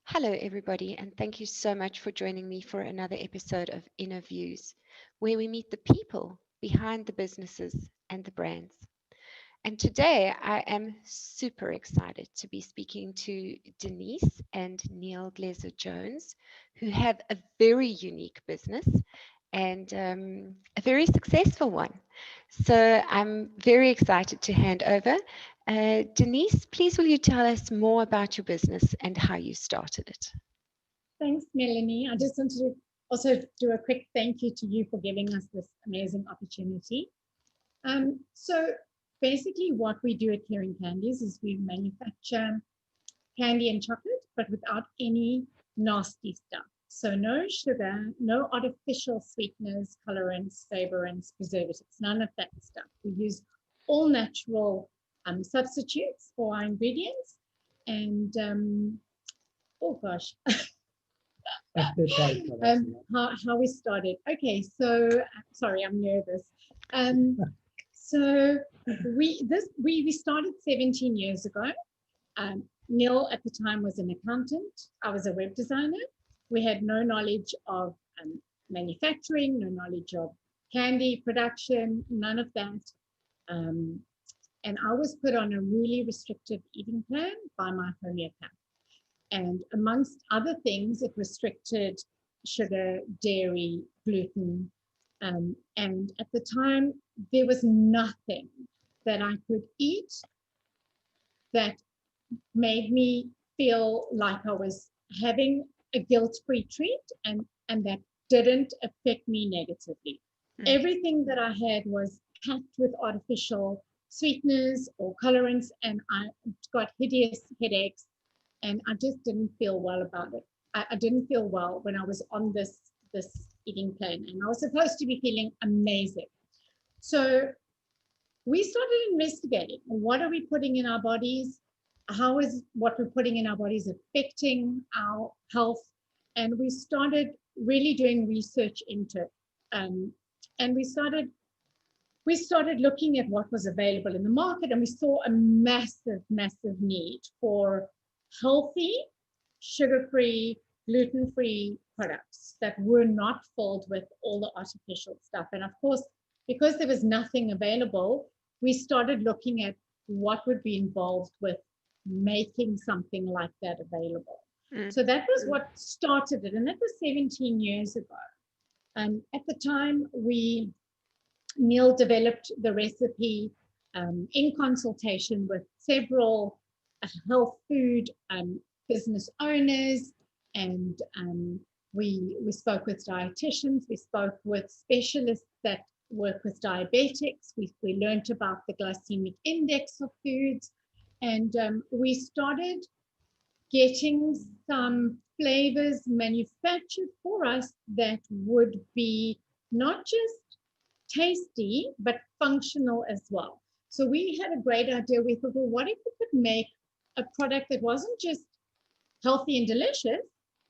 Hello, everybody, and thank you so much for joining me for another episode of Inner Views, where we meet the people behind the businesses and the brands. And today I am super excited to be speaking to Denise and Neil Glezer Jones, who have a very unique business and a very successful one. So I'm very excited to hand over. Denise, please will you tell us more about your business and how you started it? Thanks, Melanie. I just wanted to also do a quick thank you to you for giving us this amazing opportunity. So basically what we do at Caring Candies is we manufacture candy and chocolate, but without any nasty stuff. So no sugar, no artificial sweeteners, colorants, flavorants, preservatives, none of that stuff. We use all natural substitutes for our ingredients. And oh gosh, how we started. Okay, so sorry, I'm nervous. So we started 17 years ago. Neil at the time was an accountant. I was a web designer. We had no knowledge of manufacturing, no knowledge of candy production, none of that. And I was put on a really restrictive eating plan by my homeopath. And amongst other things, it restricted sugar, dairy, gluten. And at the time, there was nothing that I could eat that made me feel like I was having a guilt-free treat and that didn't affect me negatively. Everything that I had was packed with artificial sweeteners or colorants, and I got hideous headaches. And I just didn't feel well about it. I didn't feel well when I was on this eating plan, and I was supposed to be feeling amazing. So we started investigating, what are we putting in our bodies? How is what we're putting in our bodies affecting our health? And we started really doing research into it. And we started looking at what was available in the market, and we saw a massive, massive need for healthy, sugar-free, gluten-free products that were not filled with all the artificial stuff. And of course, because there was nothing available, we started looking at what would be involved with making something like that available. So that was what started it, and that was 17 years ago. At the time, Neil developed the recipe in consultation with several health food business owners, and we spoke with dietitians, we spoke with specialists that work with diabetics, we learned about the glycemic index of foods, and we started getting some flavors manufactured for us that would be not just tasty but functional as well. So we had a great idea. We thought, well, what if we could make a product that wasn't just healthy and delicious,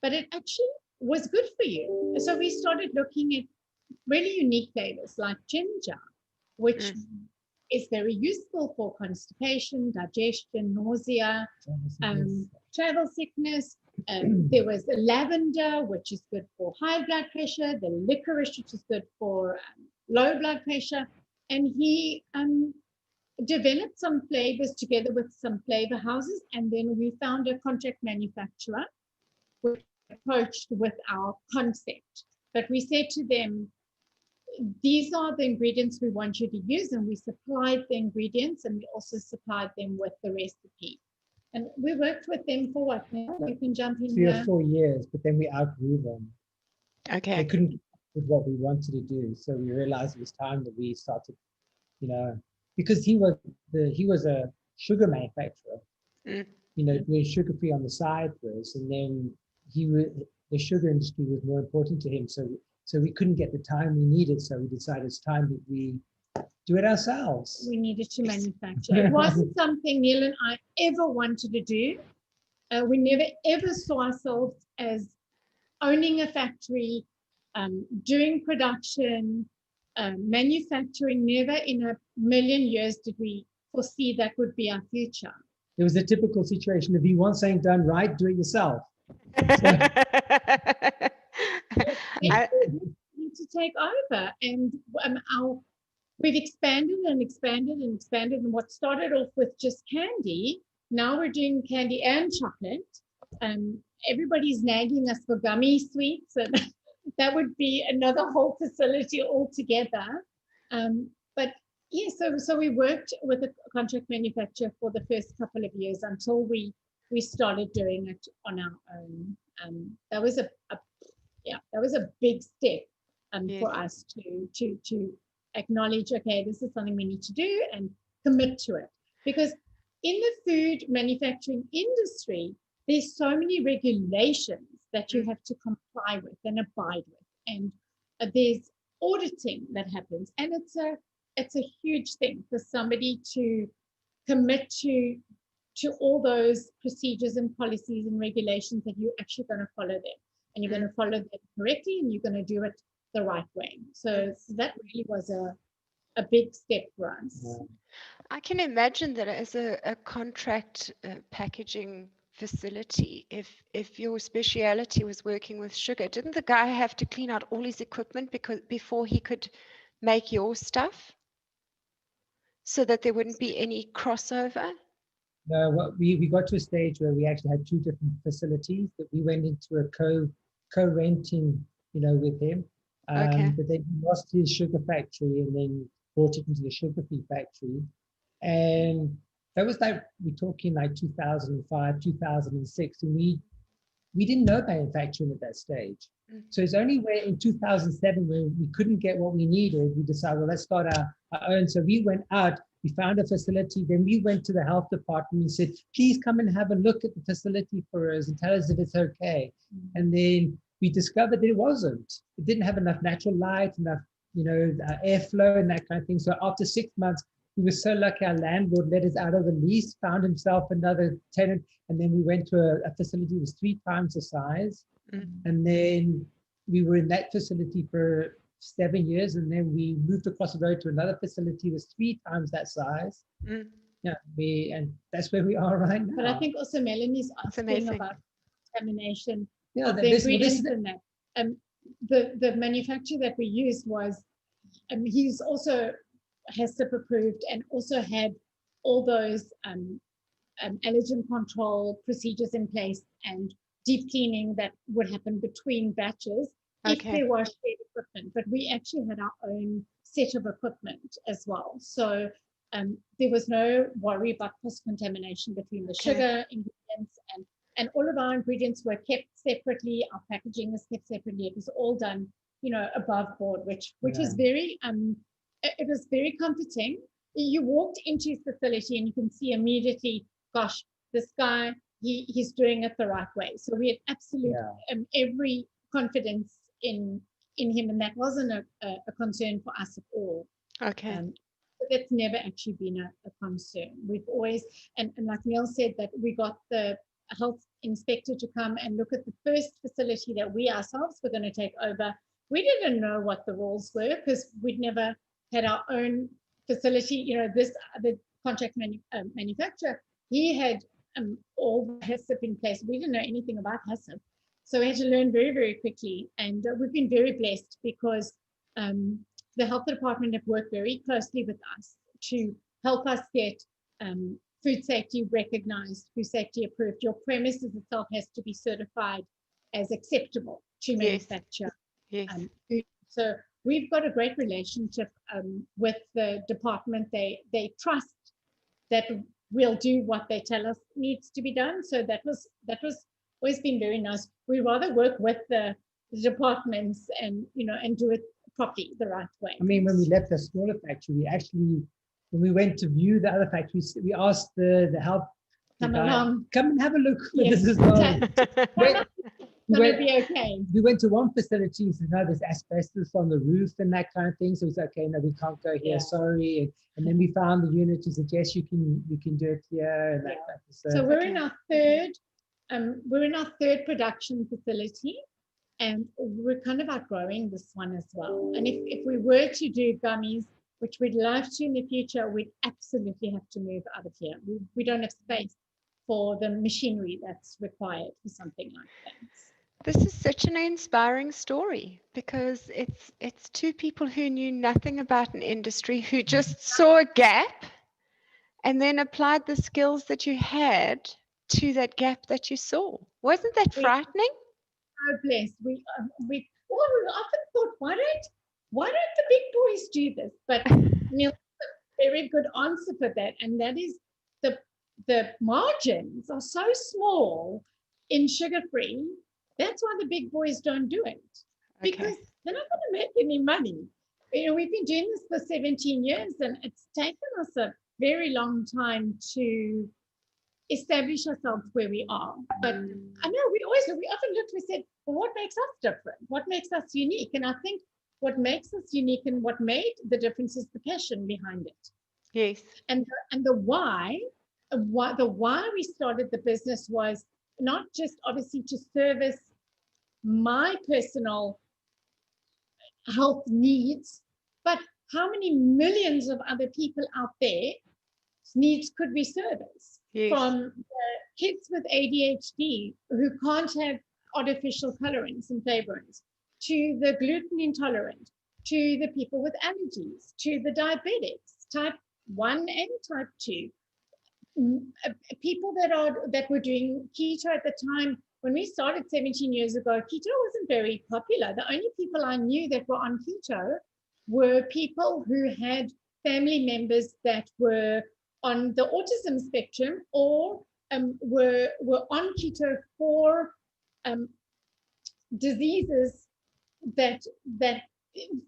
but it actually was good for you? So we started looking at really unique flavors like ginger, which is very useful for constipation, digestion, nausea, travel sickness. There was lavender, which is good for high blood pressure, the licorice, which is good for low blood pressure. And he developed some flavors together with some flavor houses, and then we found a contract manufacturer which approached with our concept. But we said to them, these are the ingredients we want you to use, and we supplied the ingredients, and we also supplied them with the recipe. And we worked with them for what now? You can jump in 3 or 4 years, but then we outgrew them. Okay. They couldn't keep up with what we wanted to do, so we realized it was time that we started, because he was a sugar manufacturer, doing sugar-free on the side first, and then the sugar industry was more important to him, so we couldn't get the time we needed, so we decided it's time that we do it ourselves. We needed to manufacture. It wasn't something Neil and I ever wanted to do. We never ever saw ourselves as owning a factory, doing production, manufacturing. Never in a million years did we foresee that would be our future. It was a typical situation. If you want something done right, do it yourself. They I, need to take over, and we've expanded and expanded and expanded. And what started off with just candy, now we're doing candy and chocolate. Everybody's nagging us for gummy sweets, and that would be another whole facility altogether. But yeah, so we worked with a contract manufacturer for the first couple of years until we started doing it on our own. That was that was a big step yes. for us to acknowledge, okay, this is something we need to do and commit to it. Because in the food manufacturing industry, there's so many regulations that you have to comply with and abide with. And there's auditing that happens. And it's a huge thing for somebody to commit to all those procedures and policies and regulations that you're actually going to follow them. And you're going to follow them correctly, and you're going to do it the right way. So that really was a big step for us. I can imagine that as a contract packaging facility, if your speciality was working with sugar, didn't the guy have to clean out all his equipment before he could make your stuff so that there wouldn't be any crossover? No, we got to a stage where we actually had two different facilities that we went into a co-renting, with him. Okay. But then he lost his sugar factory and then brought it into the sugar-free factory. And that was like, we're talking like 2005, 2006, and we didn't know manufacturing at that stage. So it's only where in 2007, when we couldn't get what we needed, we decided, well, let's start our own. So we went out, we found a facility, then we went to the health department and said, please come and have a look at the facility for us and tell us if it's okay. And then we discovered that it wasn't. It didn't have enough natural light, enough, airflow and that kind of thing. So after 6 months, we were so lucky our landlord let us out of the lease, found himself another tenant, and then we went to a facility that was 3 times the size. And then we were in that facility for 7 years, and then we moved across the road to another facility that was 3 times that size. Yeah, and that's where we are right now. But I think also Melanie's asking about contamination of the ingredients in that. The manufacturer that we used was, he's also HACCP approved and also had all those allergen control procedures in place and deep cleaning that would happen between batches if there was shared equipment. But we actually had our own set of equipment as well. So there was no worry about cross-contamination between the sugar ingredients, and all of our ingredients were kept separately. Our packaging was kept separately. It was all done, above board, which was very it was very comforting. You walked into his facility and you can see immediately, gosh, this guy, he's doing it the right way. So we had absolute every confidence in him, and that wasn't a concern for us at all. That's never actually been a concern. We've always, and like Neil said, that we got the health inspector to come and look at the first facility that we ourselves were going to take over. We didn't know what the rules were because we'd never had our own facility. The contract manufacturer, he had all the HACCP in place. We didn't know anything about HACCP. So we had to learn very, very quickly. And we've been very blessed because the health department have worked very closely with us to help us get food safety recognized, food safety approved. Your premises itself has to be certified as acceptable to manufacture food. So we've got a great relationship with the department. They trust that we'll do what they tell us needs to be done. So that was always been very nice. We rather work with the departments and do it properly, the right way. I mean, when we left the smaller factory, we actually, when we went to view the other factories, we asked the health come and have a look. Yes. This as well. Be okay. We went to one facility and said, no, there's asbestos on the roof and that kind of thing. So it's okay, no, we can't go here, sorry. And then we found the unit and said, yes, you can do it here. And that kind of so we're in our third production facility, and we're kind of outgrowing this one as well. And if we were to do gummies, which we'd love to in the future, we'd absolutely have to move out of here. We don't have space for the machinery that's required for something like that. This is such an inspiring story because it's two people who knew nothing about an industry who just saw a gap and then applied the skills that you had to that gap that you saw. Wasn't that We frightening? are blessed. We often thought, why don't the big boys do this? But Neil, very good answer for that, and that is the margins are so small in sugar-free. That's why the big boys don't do it, because they're not going to make any money. We've been doing this for 17 years, and it's taken us a very long time to establish ourselves where we are. But I know we often looked, we said, well, what makes us different? What makes us unique? And I think what makes us unique and what made the difference is the passion behind it. Yes. And the why we started the business was not just obviously to service my personal health needs, but how many millions of other people out there needs could we service? Yes. From kids with ADHD who can't have artificial colorants and flavorants, to the gluten intolerant, to the people with allergies, to the diabetics, type 1 and type 2, people that were doing keto at the time. When we started 17 years ago, keto wasn't very popular. The only people I knew that were on keto were people who had family members that were on the autism spectrum or were on keto for diseases that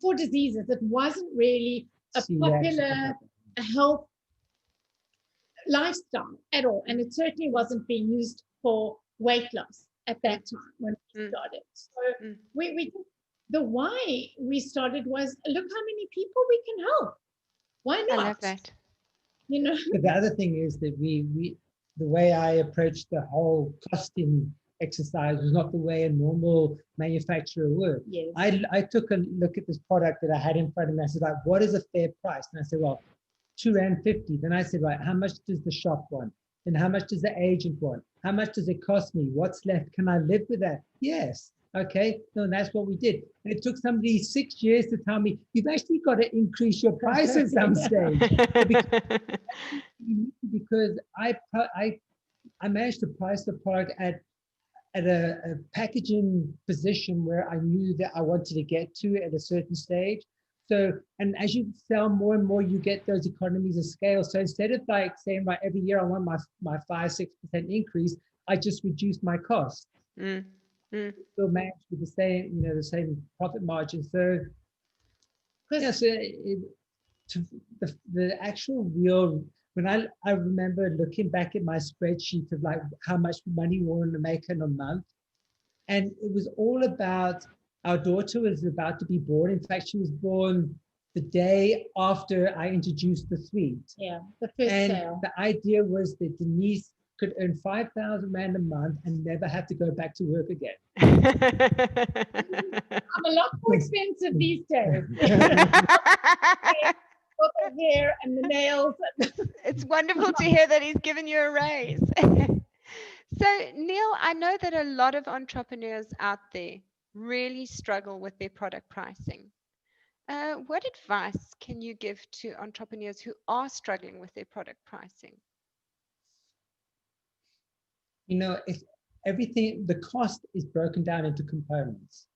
for diseases that wasn't really a popular health lifestyle at all, and it certainly wasn't being used for weight loss at that time when we started. So we the why we started was, look how many people we can help. Why not? I love that. But the other thing is that we the way I approached the whole costing exercise was not the way a normal manufacturer would. Yes. I took a look at this product that I had in front of me. I said, like, what is a fair price? And I said, well, R2.50. Then I said, right, how much does the shop want? And how much does the agent want? How much does it cost me? What's left? Can I live with that? Yes. Okay. No, and that's what we did. And it took somebody 6 years to tell me, you've actually got to increase your price at some stage. Because I managed to price the product at a packaging position where I knew that I wanted to get to at a certain stage. So, and as you sell more and more, you get those economies of scale. So instead of like saying, right, every year I want my 5-6% increase, I just reduced my cost. Still managed with the same profit margin. So, yeah, so the actual real, when I remember looking back at my spreadsheet of like how much money we wanted to make in a month, and it was all about, our daughter was about to be born. In fact, she was born the day after I introduced the suite. Yeah, the first sale. The idea was that Denise could earn 5,000 Rand a month and never have to go back to work again. I'm a lot more expensive these days. For the hair and the nails. It's wonderful to hear that he's given you a raise. So, Neil, I know that a lot of entrepreneurs out there really struggle with their product pricing. What advice can you give to entrepreneurs who are struggling with their product pricing? If everything, the cost is broken down into components.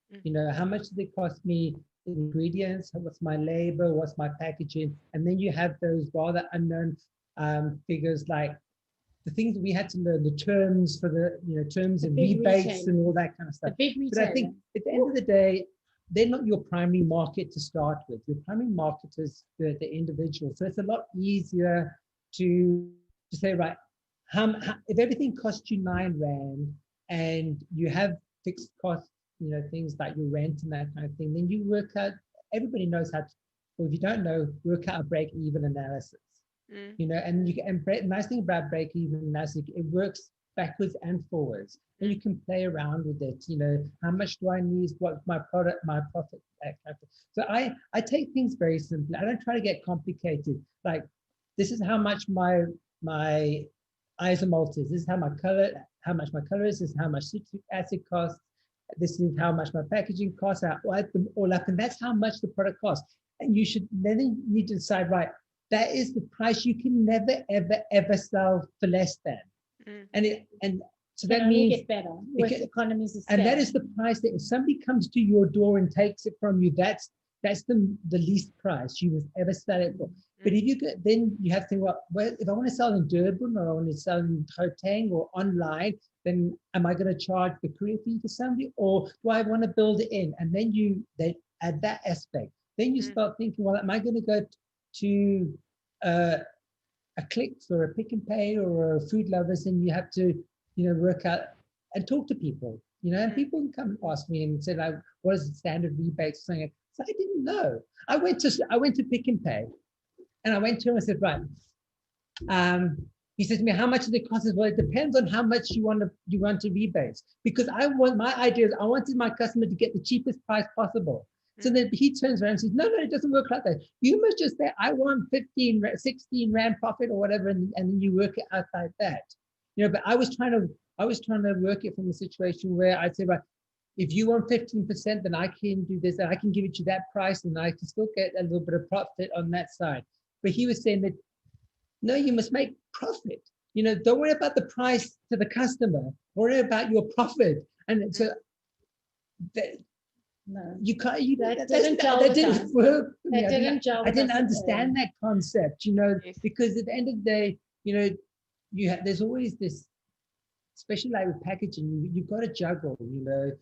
How much does it cost me in ingredients? What's my labor? What's my packaging? And then you have those rather unknown figures like the things that we had to learn, the terms for the terms and rebates retail. and all that kind of stuff. But I think at the end of the day, they're not your primary market to start with. Your primary market is the individual. So it's a lot easier to say, right, if everything costs you 9 Rand and you have fixed costs, things like your rent and that kind of thing, then you work out, everybody knows how to, or if you don't know, work out a break-even analysis. And the nice thing about break-even analysis, it works backwards and forwards. And you can play around with it. How much do I need? What's my product, my profit? That kind of thing. So I take things very simply. I don't try to get complicated. Like, this is how much my isomalt is. This is how much my color is. This is how much citric acid costs. This is how much my packaging costs. I add them all up, and that's how much the product costs. And you should then need to decide, right, that is the price. You can never, ever, ever sell for less than. And so that means get better with economies of scale. And that is the price that if somebody comes to your door and takes it from you, that's the least price you must ever sell it for. But if you get, then you have to think, well, if I want to sell in Durban or I want to sell in Gauteng or online, then am I going to charge the courier fee to somebody, or do I want to build it in? And then they add that aspect. Then you start thinking, well, am I going to go to a Clicks or a Pick and Pay or a Food Lovers, and you have to, work out and talk to people, and people can come and ask me and say, like, what is the standard rebate? So I didn't know. I went to Pick and Pay, and I went to him and said, right. He said to me, how much does it cost? Well, it depends on how much you want to rebate, because my idea is I wanted my customer to get the cheapest price possible. So then he turns around and says, no, it doesn't work like that. You must just say, I want 16 Rand profit or whatever, and then you work it out like that. But I was trying to work it from a situation where I'd say, right, if you want 15%, then I can do this, and I can give it you that price, and I can still get a little bit of profit on that side. But he was saying that, no, you must make profit. Don't worry about the price to the customer. Worry about your profit. And so no, you can't. That didn't work. I didn't understand that concept. Yes. Because at the end of the day, there's always this, especially like with packaging, you've got to juggle. Do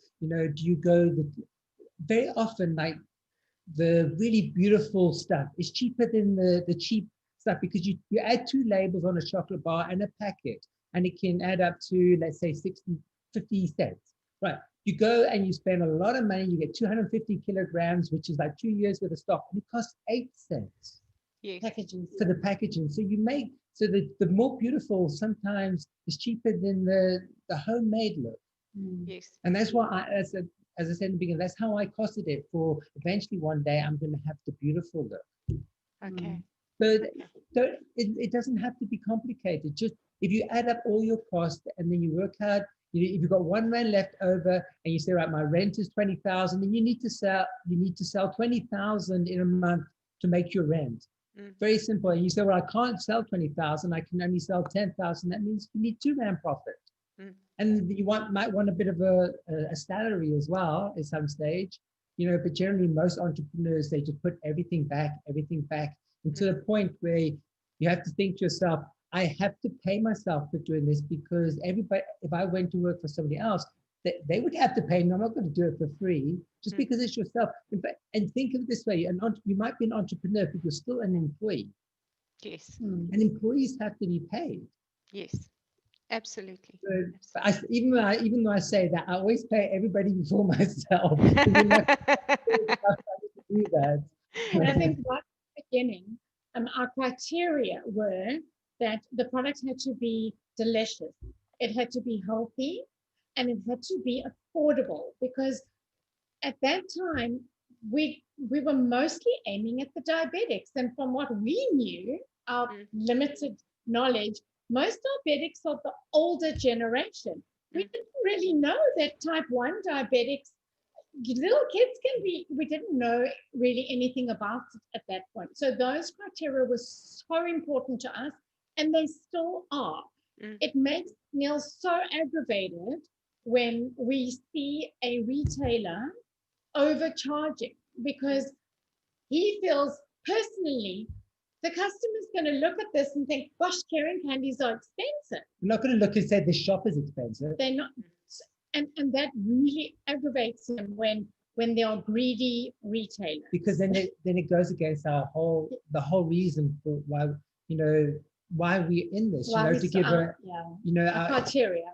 you go very often, like, the really beautiful stuff is cheaper than the cheap stuff, because you add 2 labels on a chocolate bar and a packet, and it can add up to, let's say, 50 cents. Right. You go and you spend a lot of money, you get 250 kilograms, which is like 2 years worth of stock, and it costs 8 cents. Yes. Packaging. For the packaging. So the more beautiful sometimes is cheaper than the homemade look. Yes. And that's why as I said in the beginning, that's how I costed it, for eventually one day I'm going to have the beautiful look. Okay. But it doesn't have to be complicated. Just if you add up all your costs and then you work out, if you've got 1 rand left over and you say, right, my rent is 20,000, then you need to sell 20,000 in a month to make your rent. Very simple. And you say, well, I can't sell 20,000, I can only sell 10,000. That means you need 2 rand profit. And you might want a bit of a salary as well at some stage, but generally most entrepreneurs, they just put everything back, and to the point where you have to think to yourself, I have to pay myself for doing this, because everybody, if I went to work for somebody else, they would have to pay me. I'm not going to do it for free just because it's yourself. And think of it this way, you might be an entrepreneur, but you're still an employee. Yes. And employees have to be paid. Yes. Absolutely. So, even though I say that, I always pay everybody before myself. Do that. And I think right at the beginning, our criteria were that the product had to be delicious, it had to be healthy, and it had to be affordable, because at that time we were mostly aiming at the diabetics. And from what we knew, our limited knowledge, most diabetics are the older generation. We didn't really know that type 1 diabetics, little kids can be, we didn't know really anything about it at that point. So those criteria were so important to us, and they still are. It makes Neil so aggravated when we see a retailer overcharging, because he feels personally the customer's going to look at this and think, gosh, Caring Candies are expensive. I'm not going to look and say the shop is expensive. They're not. And that really aggravates him when they are greedy retailers. Because then it goes against the whole reason for why we're in this, to give our criteria.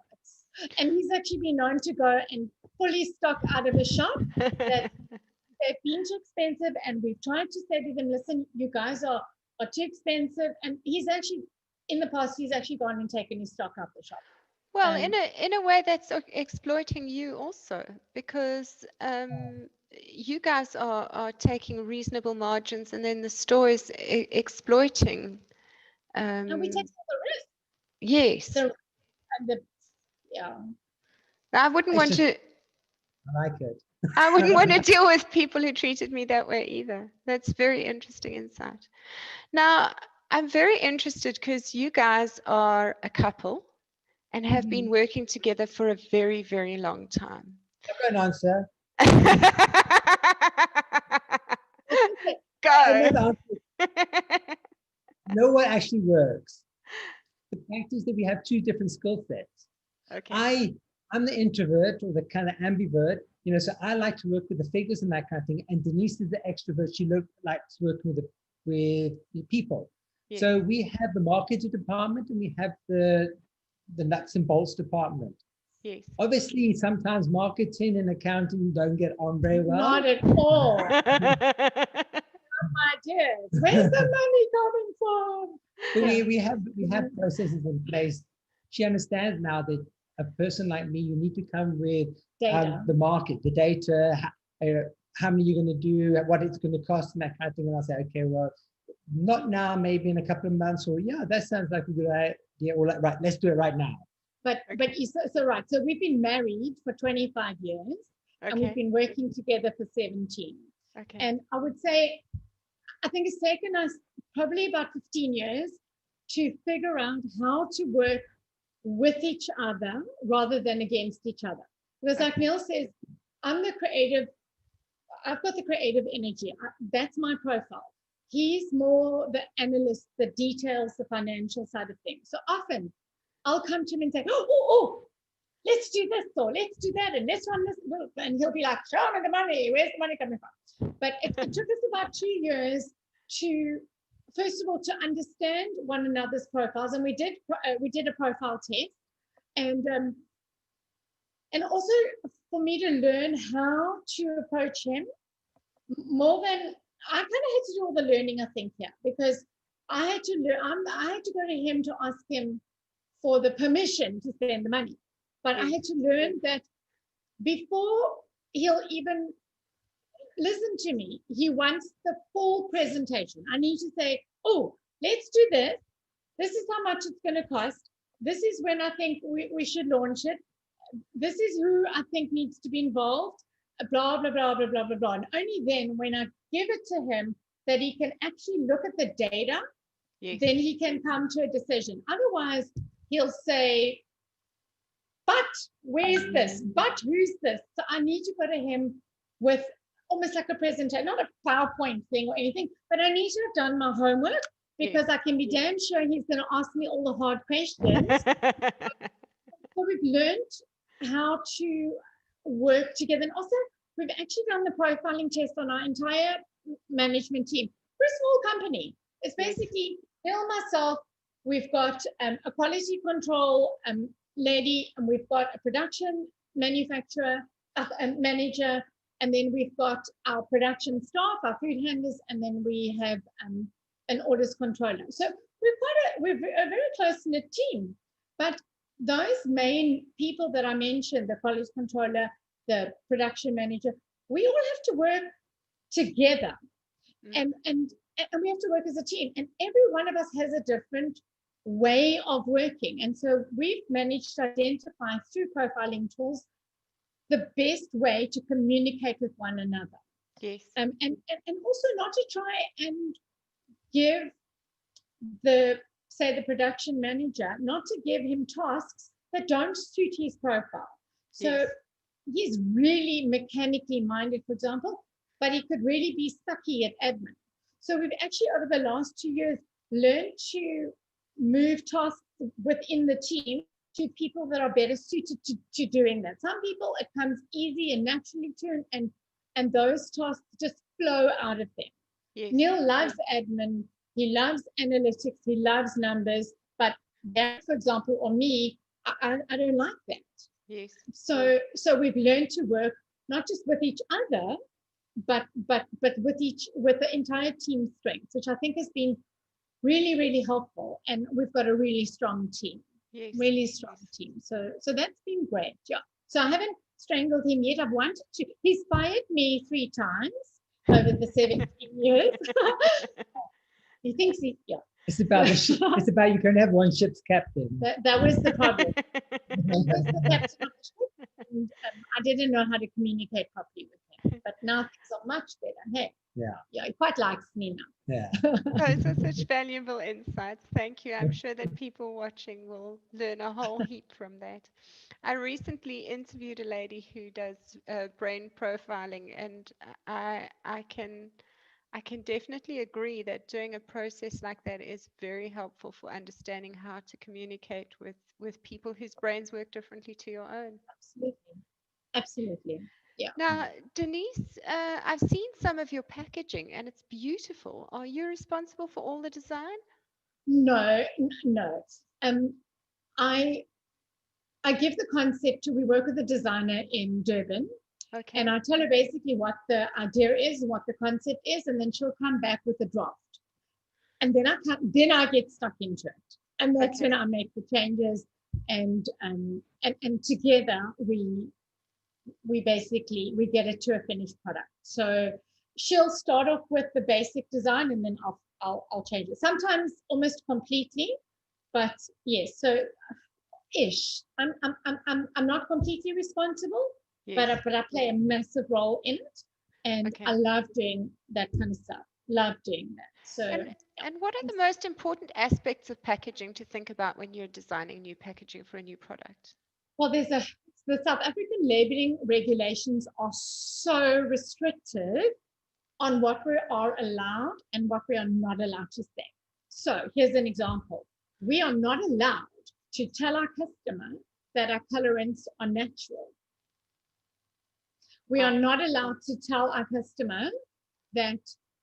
And he's actually been known to go and fully stock out of a shop that they've been too expensive, and we've tried to say to them, listen, you guys are too expensive. And he's actually, in the past, he's actually gone and taken his stock out the shop. Well, in a way, that's exploiting you also, because you guys are taking reasonable margins, and then the store is exploiting. And we take all the risk. Yes. So, and the, yeah. I wouldn't It's want just, to. I like it. I wouldn't want to deal with people who treated me that way either. That's very interesting insight. Now, I'm very interested because you guys are a couple and have been working together for a very, very long time. I've got an answer. I know Go. the answer. No one actually works. The fact is that we have two different skill sets. Okay. I'm the introvert or the kind of ambivert, so I like to work with the figures and that kind of thing. And Denise is the extrovert. She likes working with the people. Yes. So we have the marketing department and we have the nuts and bolts department. Yes. Obviously, sometimes marketing and accounting don't get on very well. Not at all. My dears, where's the money coming from? But we have processes in place. She understands now that a person like me, you need to come with the market, the data, how many you're going to do, what it's going to cost, and that kind of thing. And I'll say, okay, well, not now, maybe in a couple of months, or yeah, that sounds like a good idea. Or like, right, let's do it right now. But right. So we've been married for 25 years, and we've been working together for 17. Okay. And I would say, I think it's taken us probably about 15 years to figure out how to work with each other rather than against each other. Because like Neil says, I'm the creative, I've got the creative energy. That's my profile. He's more the analyst, the details, the financial side of things. So often I'll come to him and say, oh, let's do this or let's do that and let's run this. And he'll be like, show me the money. Where's the money coming from? But it took us about 2 years to, first of all, to understand one another's profiles. And we did a profile test. And also for me to learn how to approach him more than, I kind of had to do all the learning, I think, here, because I had to learn, I had to go to him to ask him for the permission to spend the money. But I had to learn that before he'll even listen to me, he wants the full presentation. I need to say, oh, let's do this. This is how much it's going to cost. This is when I think we should launch it. This is who I think needs to be involved, blah, blah, blah, blah, blah, blah, blah. And only then when I give it to him that he can actually look at the data, then he can come to a decision. Otherwise, he'll say, but where's this? But who's this? So I need to go to him with almost like a presentation, not a PowerPoint thing or anything, but I need to have done my homework because I can be damn sure he's going to ask me all the hard questions. So we've learned how to work together. And also, we've actually done the profiling test on our entire management team. We're a small company. It's basically Bill, myself, we've got a quality control lady, and we've got a production manufacturer, manager, and then we've got our production staff, our food handlers, and then we have an orders controller. So we're a very close-knit team. But those main people that I mentioned, the quality controller, the production manager, we all have to work together. And we have to work as a team. And every one of us has a different way of working. And so we've managed to identify through profiling tools the best way to communicate with one another. Yes. And also not to try and give the production manager, not to give him tasks that don't suit his profile. So he's really mechanically minded, for example, but he could really be sucky at admin. So we've actually, over the last 2 years, learned to move tasks within the team to people that are better suited to doing that. Some people, it comes easy and naturally to, and those tasks just flow out of them. Yes. Neil loves admin. He loves analytics. He loves numbers. But that, for example, or me, I don't like that. Yes. So we've learned to work not just with each other, but with the entire team strength, which I think has been really, really helpful. And we've got a really strong team. Yes. Really strong team. So that's been great. Yeah. So I haven't strangled him yet. I've wanted to. He's fired me 3 times over the 17 years. He thinks It's about it's about you can have one ship's captain. That was the problem. I was the captain of the ship, and I didn't know how to communicate properly with him. But now things are much better. Hey, yeah, he quite likes me now. Yeah. Those are such valuable insights. Thank you. I'm sure that people watching will learn a whole heap from that. I recently interviewed a lady who does brain profiling, and I can definitely agree that doing a process like that is very helpful for understanding how to communicate with people whose brains work differently to your own. Absolutely. Yeah. Now, Denise, I've seen some of your packaging and it's beautiful. Are you responsible for all the design? No. I give the concept to, we work with a designer in Durban, Okay. and I tell her basically what the idea is and what the concept is, and then she'll come back with a draft. And then I get stuck into it. And that's when I make the changes, and together we get it to a finished product. So she'll start off with the basic design, and then I'll change it. Sometimes almost completely, but yes. So I'm not completely responsible, but I play a massive role in it, and I love doing that kind of stuff. Love doing that. So. And what are the most important aspects of packaging to think about when you're designing new packaging for a new product? Well, the South African labeling regulations are so restrictive on what we are allowed and what we are not allowed to say. So here's an example. We are not allowed to tell our customer that our colorants are natural. We are not allowed to tell our customer that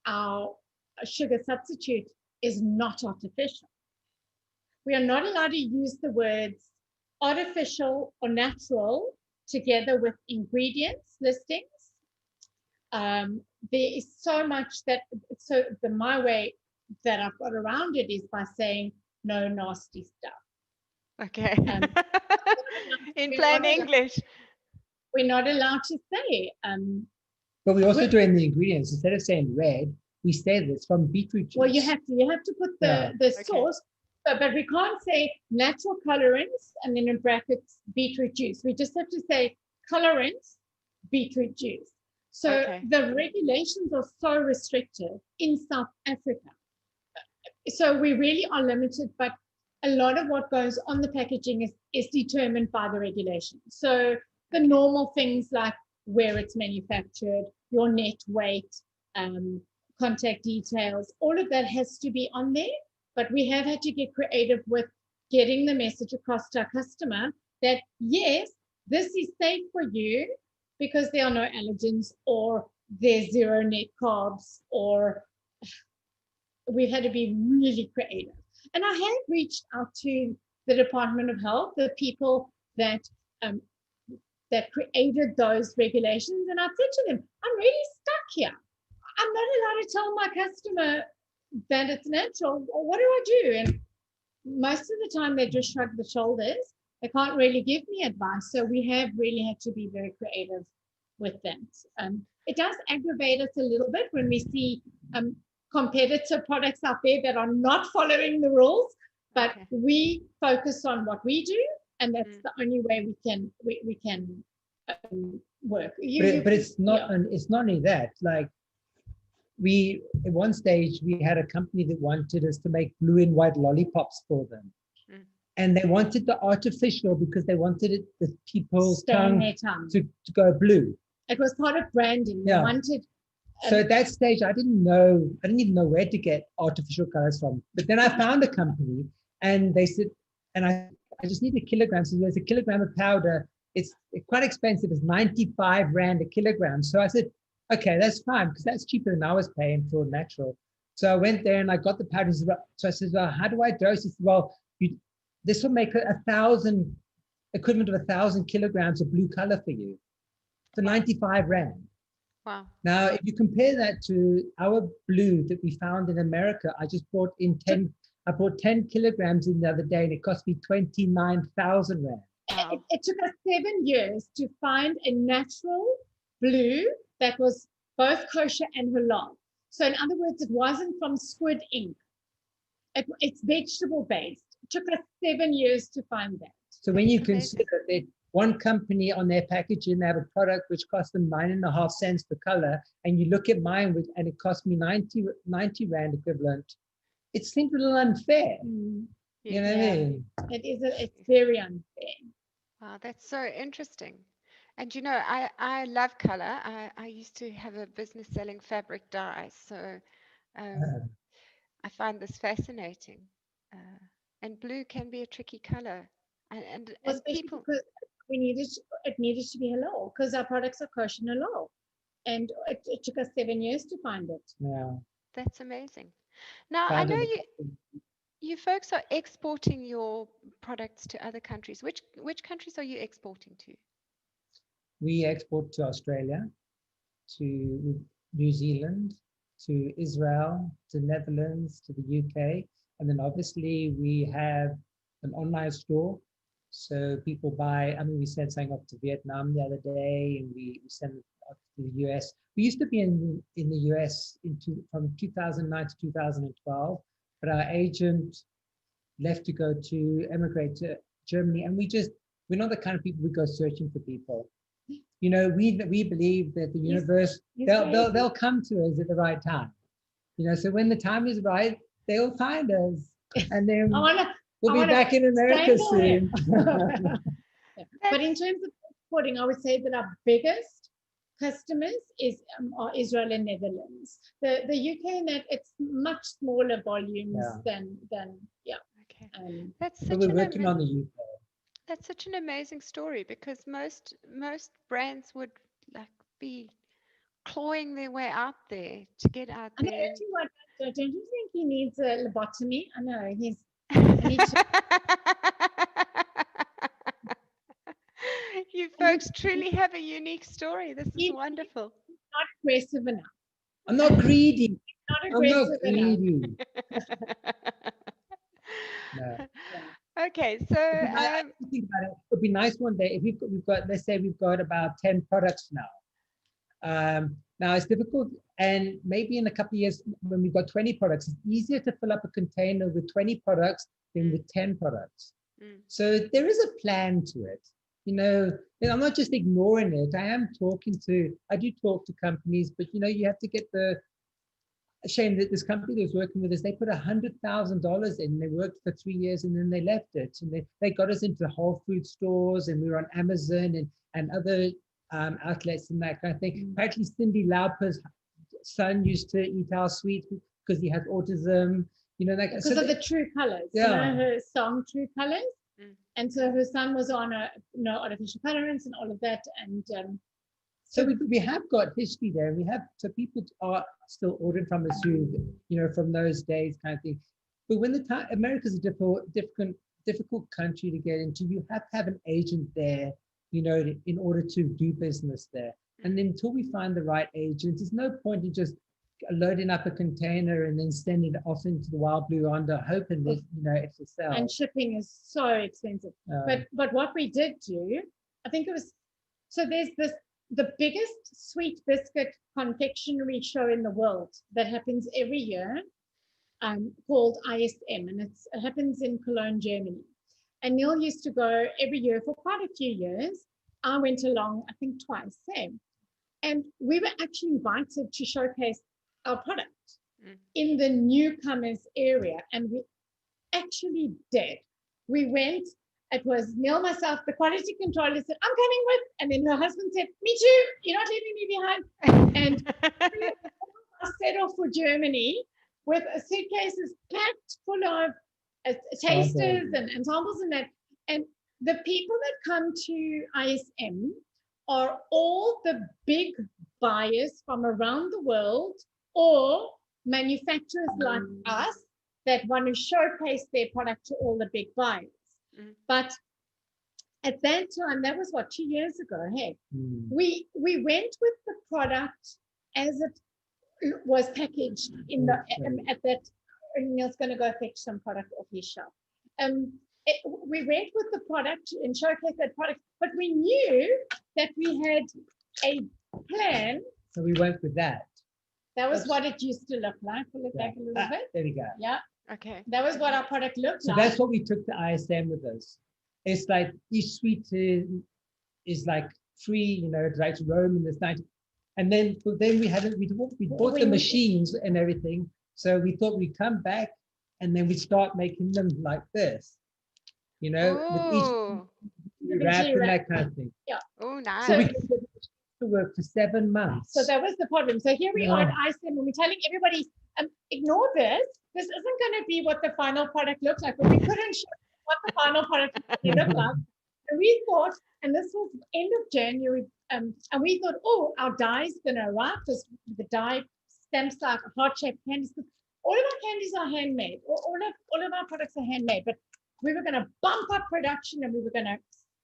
our sugar substitute is not artificial. We are not allowed to use the words artificial or natural together with ingredients listings. There is so much that, my way that I've got around it is by saying no nasty stuff. Okay. In plain English. We're not allowed to say. But we also do in the ingredients, instead of saying red, we say that it's from beetroot juice. Well, you have to put the source, but we can't say natural colorants and then in brackets beetroot juice. We just have to say colorants, beetroot juice. So the regulations are so restrictive in South Africa. So we really are limited, but a lot of what goes on the packaging is determined by the regulations. So the normal things like where it's manufactured, your net weight, contact details, all of that has to be on there. But we have had to get creative with getting the message across to our customer that, yes, this is safe for you because there are no allergens or there's zero net carbs, or we've had to be really creative. And I have reached out to the Department of Health, the people that created those regulations, and I said to them, I'm really stuck here. I'm not allowed to tell my customer that it's natural. What do I do? And most of the time they just shrug the shoulders. They can't really give me advice. So we have really had to be very creative with that. It does aggravate us a little bit when we see competitor products out there that are not following the rules, but we focus on what we do, and that's the only way we can work. But it's not it's not only that. Like, we at one stage we had a company that wanted us to make blue and white lollipops for them, and they wanted the artificial because they wanted it the people's tongue to go blue. It was part of branding. They wanted. So at that stage, I didn't even know where to get artificial colors from. But then I found a company, and they said, and I just need a kilogram. So there's a kilogram of powder. It's quite expensive. It's 95 Rand a kilogram. So I said, okay, that's fine, because that's cheaper than I was paying for natural. So I went there and I got the powder. So I said, well, how do I dose it? Well, this will make equivalent of 1,000 kilograms of blue color for you for 95 Rand. Wow. Now, if you compare that to our blue that we found in America, I bought 10 kilograms in the other day, and it cost me 29,000 Rand. Wow. It took us 7 years to find a natural blue that was both kosher and halal. So in other words, it wasn't from squid ink. It's vegetable based. It took us 7 years to find that. So when you Amazing. consider that one company on their packaging, they have a product which costs them 9.5 cents per color, and you look at mine and it cost me 90 Rand equivalent, it seems a little unfair. You know what I mean? It's very unfair. Wow, that's so interesting. And you know, I love color. I used to have a business selling fabric dyes, so um, I find this fascinating. Uh, and blue can be a tricky color, and Especially people. because it needed to be halal because our products are kosher and halal, and it took us 7 years to find it. Yeah. That's amazing. Now, I Found know it. you folks are exporting your products to other countries. Which countries are you exporting to? We export to Australia, to New Zealand, to Israel, to Netherlands, to the UK. And then obviously we have an online store. So people buy, I mean, we sent something up to Vietnam the other day, and we sent it up to the US. We used to be in the US from 2009 to 2012, but our agent left to go to emigrate to Germany. And we're not the kind of people we go searching for people. You know, we believe that the universe, they'll come to us at the right time. You know, so when the time is right, they'll find us, and then we'll be back in America soon. But in terms of exporting, I would say that our biggest customers are Israel and Netherlands. The UK and that it's much smaller volumes than Okay. That's So we're working on the UK. That's such an amazing story because most brands would like be clawing their way out there to get out I there. don't you think he needs a lobotomy? I know he's. You folks truly have a unique story. This is wonderful. Not aggressive enough. I'm not greedy. Not aggressive enough. No. Okay, so I think about it. It would be nice one day if we've got let's say we've got about 10 products now. Now it's difficult, and maybe in a couple of years when we've got 20 products, it's easier to fill up a container with 20 products than with 10 products. So there is a plan to it. You know, and I'm not just ignoring it. I do talk to companies, but you know, you have to get the shame that this company that was working with us, they put $100,000 in. They worked for 3 years and then they left it. And they got us into Whole Food stores, and we were on Amazon and other outlets and that kind of thing. Apparently, Cindy Lauper's son used to eat our sweets because he has autism. You know, because of the True Colors. Yeah. You know, her song True Colors. And so her son was on artificial colorants and all of that. And so we have got history there. So people are still ordering from us who, you know, from those days kind of thing. But when America's a difficult country to get into, you have to have an agent there, you know, in order to do business there. And then until we find the right agent, there's no point in just loading up a container and then sending it off into the wild blue yonder, hoping that, you know, it will sell. And shipping is so expensive. But what we did do, I think it was, so there's the biggest sweet biscuit confectionery show in the world that happens every year, called ISM, and it happens in Cologne, Germany. And Neil used to go every year for quite a few years. I went along, I think twice, same. And we were actually invited to showcase our product in the newcomers area. And we actually did. We went, it was Neil, myself, the quality controller said, I'm coming with. And then her husband said, me too, you're not leaving me behind. And I set off for Germany with suitcases packed full of tasters and samples and that. And the people that come to ISM are all the big buyers from around the world or manufacturers like us that want to showcase their product to all the big buyers. But at that time, that was 2 years ago, hey, we went with the product as it was packaged in the at that. Neil's going to go fetch some product off his shelf. We went with the product and showcased that product, but we knew that we had a plan. So we went with that. That was what it used to look like. We'll look back a little bit. There we go. Yeah. Okay. That was what our product looked So like. that's what we took to ISM with us. It's like each suite is like free, you know, right to roam in this night. And then we bought the machines and everything. So we thought we'd come back and then we start making them like this, you know, with each Oh, wrap and that kind of thing. Yeah. oh, So we nice. could get the machines to work for 7 months. So that was the problem. So here we are at ISM, and we're telling everybody, ignore this. This isn't going to be what the final product looks like. But we couldn't show what the final product looked like. And we thought, and this was end of January, and we thought, oh, our dye is going to arrive because the dye stamps like heart-shaped candies. All of our candies are handmade. All of our products are handmade. But we were going to bump up production, and we were going to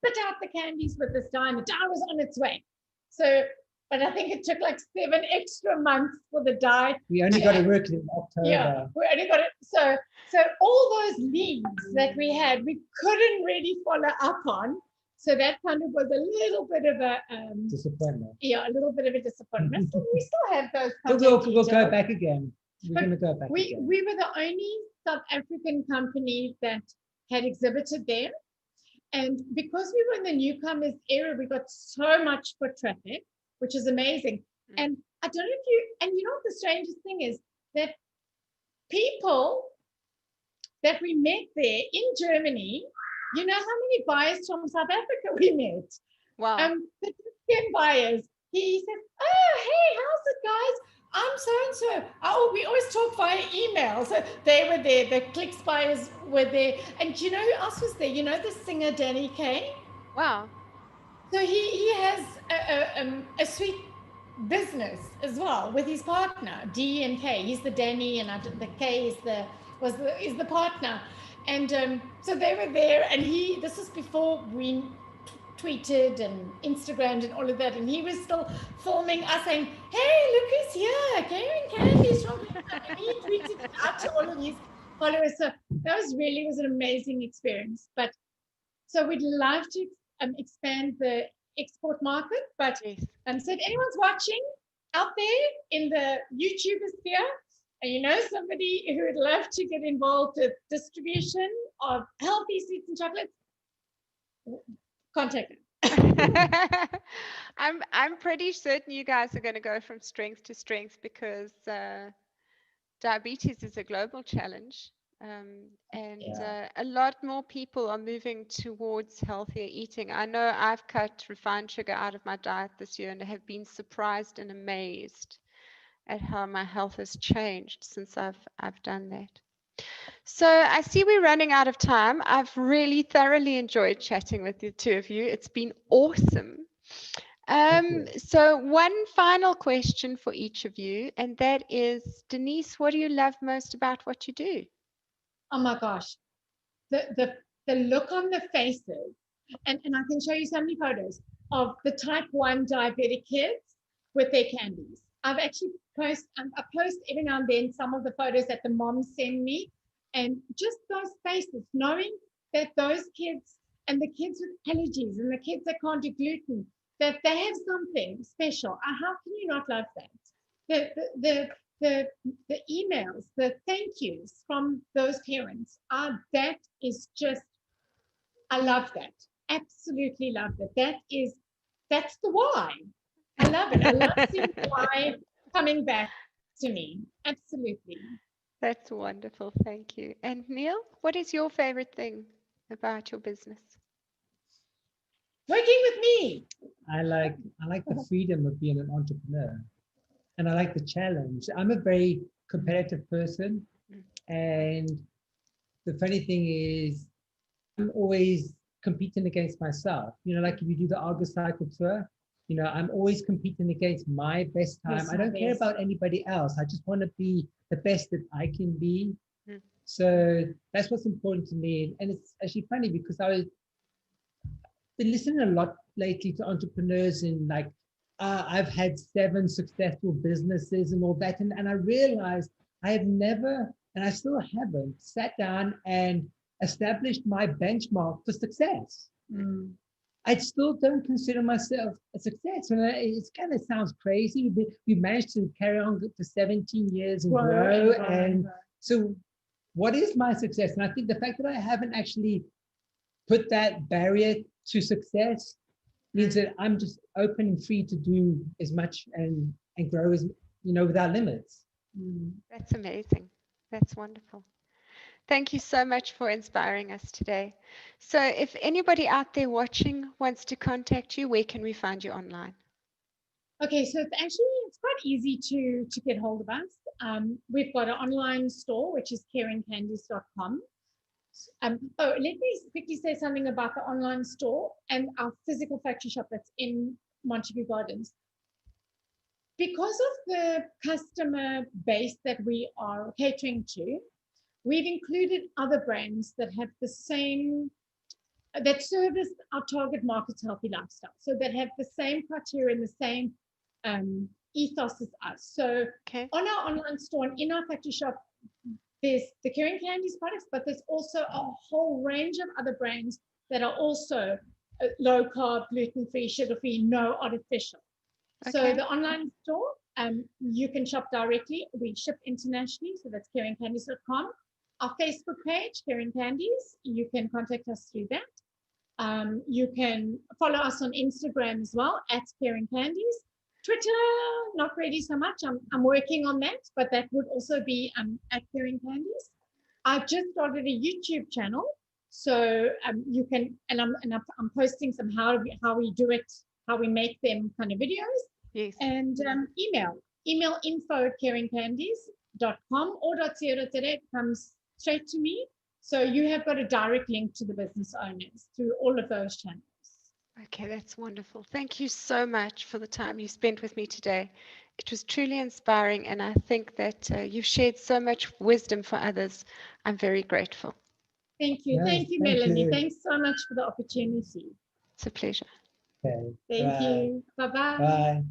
spit out the candies with this dye, and the dye was on its way. So, but I think it took like 7 extra months for the dye. We only got to work in October. Yeah, we only got it. So all those leads that we had, we couldn't really follow up on. So that kind of was a little bit of a disappointment. Yeah, a little bit of a disappointment. So we still have those. We'll go back again. We're going to go back again. We were the only South African company that had exhibited there. And because we were in the newcomers area, we got so much foot traffic, which is amazing. And I don't know if you know what the strangest thing is, that people that we met there in Germany, you know how many buyers from South Africa we met? Wow. The 10 buyers. He said, oh, hey, how's it, guys? I'm so-and-so. Oh, we always talk via email. So they were there. The Clicks buyers were there. And you know who else was there? You know the singer Danny Kaye? Wow. So he has a sweet business as well with his partner, D and K. He's the Danny, and the K is the partner. And so they were there, and this was before we tweeted and Instagrammed and all of that, and he was still filming us saying, hey, look who's here, Caring Candies from and he tweeted it out to all of his followers. So that was an amazing experience. But so we'd love to expand the export market, but Yes. so if anyone's watching out there in the YouTuber sphere, and you know somebody who would love to get involved with distribution of healthy sweets and chocolates, contact them. I'm pretty certain you guys are going to go from strength to strength because diabetes is a global challenge. A lot more people are moving towards healthier eating. I know I've cut refined sugar out of my diet this year and have been surprised and amazed at how my health has changed since I've done that. So I see we're running out of time. I've really thoroughly enjoyed chatting with the two of you. It's been awesome. So one final question for each of you, and that is, Denise, what do you love most about what you do? Oh my gosh, the look on the faces, and I can show you so many photos of the type 1 diabetic kids with their candies. I've actually I post every now and then some of the photos that the moms send me, and just those faces, knowing that those kids and the kids with allergies and the kids that can't do gluten, that they have something special. How can you not love that? The emails, the thank yous from those parents, that is just, I love that. Absolutely love that. That's the why. I love it. I love seeing why coming back to me. Absolutely. That's wonderful. Thank you. And Neil, what is your favorite thing about your business? Working with me. I like the freedom of being an entrepreneur, and I like the challenge. I'm a very competitive person, and the funny thing is I'm always competing against myself. You know, like if you do the Argus Cycle Tour, you know, I'm always competing against my best time. Yes, I don't care about anybody else. I just want to be the best that I can be. So that's what's important to me. And it's actually funny because I've been listening a lot lately to entrepreneurs, and like I've had 7 successful businesses and all that. And I realized I have never, and I still haven't, sat down and established my benchmark for success. I still don't consider myself a success. And it kind of sounds crazy. We managed to carry on for 17 years and grow. So what is my success? And I think the fact that I haven't actually put that barrier to success means that I'm just open and free to do as much and grow as, without limits. That's amazing. That's wonderful. Thank you so much for inspiring us today. So, if anybody out there watching wants to contact you, where can we find you online? Okay, so it's quite easy to get hold of us. We've got an online store, which is caringcandies.com. Let me quickly say something about the online store and our physical factory shop that's in Montague Gardens. Because of the customer base that we are catering to, we've included other brands that have the same, that service our target market's healthy lifestyle. So that have the same criteria and the same ethos as us. So on our online store and in our factory shop, there's the Caring Candies products, but there's also a whole range of other brands that are also low carb, gluten-free, sugar-free, no artificial. So the online store, you can shop directly. We ship internationally, so that's caringcandies.com. Our Facebook page, Caring Candies, you can contact us through that. You can follow us on Instagram as well, at Caring Candies. Twitter, not really so much. I'm working on that, but that would also be at Caring Candies. I've just started a YouTube channel, so you can, and I'm posting some how we do it, how we make them kind of videos. Yes. And email info@caringcandies.com or .co.za comes straight to me. So you have got a direct link to the business owners through all of those channels. Okay, that's wonderful. Thank you so much for the time you spent with me today. It was truly inspiring, and I think that you've shared so much wisdom for others. I'm very grateful. Thank you. Yes, thank you, thank Melanie. you. Thanks so much for the opportunity. It's a pleasure. Okay. Thank you. Bye-bye. Bye.